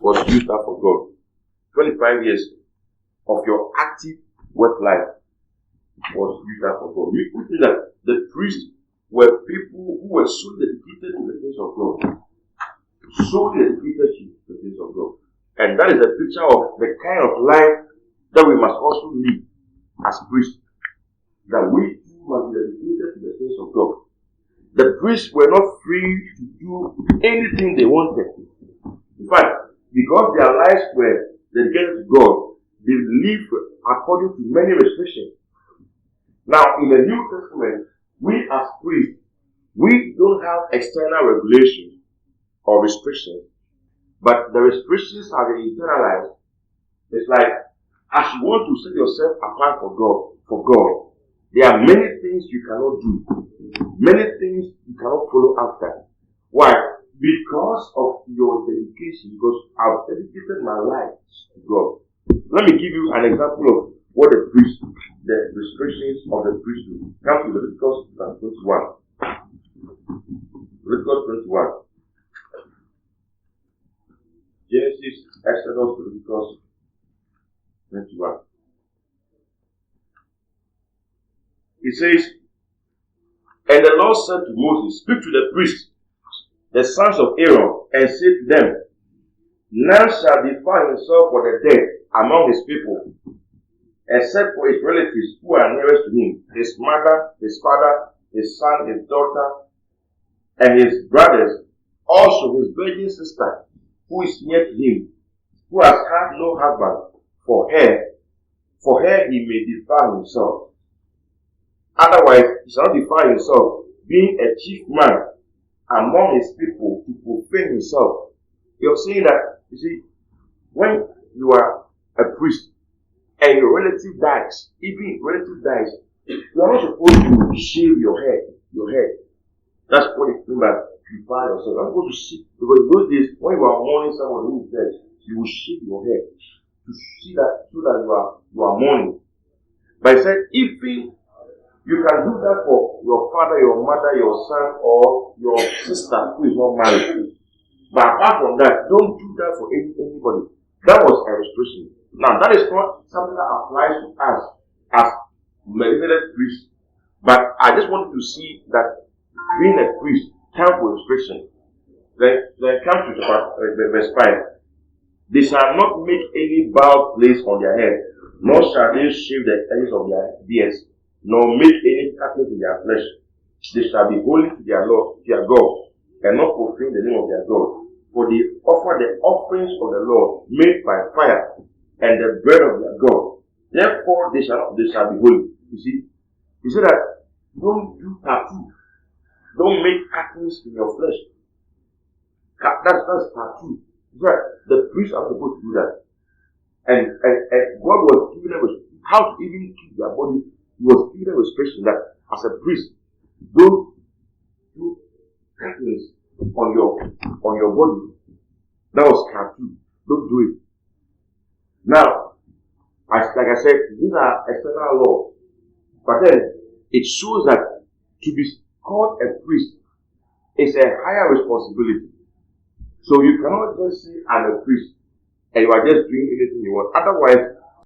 was used up for God. 25 years of your active work life was used up for God. We see that the priests were people who were so dedicated to the things of God. So dedicated to the things of God. And that is a picture of the kind of life that we must also live as priests. That we too must be dedicated to the things of God. The priests were not free to do anything they wanted. In fact, because their lives were dedicated to God, they lived according to many restrictions. Now, in the New Testament, we as priests, we don't have external regulations or restrictions, but the restrictions are internalized. It's like, as you want to set yourself apart for God, there are many things you cannot do, many things you cannot follow after. Why? Because of your dedication, because I've dedicated my life to God. Let me give you an example of what the restrictions of the priest do. Come to Leviticus 21. Leviticus 21. Genesis, Exodus, Leviticus 21. It says, and the Lord said to Moses, speak to the priests, the sons of Aaron, and say to them, none shall defile himself for the dead among his people, except for his relatives who are nearest to him, his mother, his father, his son, his daughter, and his brothers, also his virgin sister, who is near to him, who has had no husband. For her he may defile himself. Otherwise, he shall not defile himself, being a chief man among his people, to profane himself. You're saying that, you see, when you are a priest and your relative dies, even if relative dies, you are not supposed to shave your head. That's what it means by purify yourself. I'm supposed to shave, because in those days, when you are mourning someone who is dead, you will shave your head to see that, so that you are mourning. But he said, even you can do that for your father, your mother, your son, or your sister who is not married. But apart from that, don't do that for anybody. That was a restriction. Now, that is not something that applies to us as Melchizedek priests. But I just wanted to see that being a priest comes with restriction. Then come to verse 5. They shall not make any bald place on their head, nor shall they shave the edges of their beards, nor make any cutting in their flesh. They shall be holy to their Lord, their God, and not profane the name of their God. For they offer the offerings of the Lord made by fire, and the bread of their God. Therefore they shall be holy. You see, he said that don't do tattoo. Don't make cuttings in your flesh. That's tattoo. Right. The priests are supposed to do that. And God was giving them how to even keep their body. He was giving them a restriction that as a priest, don't do cuttings on your body. That was tattoo. Don't do it. Now, like I said, these are external laws. But then it shows that to be called a priest is a higher responsibility. So you cannot just say I'm a priest and you are just doing anything you want. Otherwise,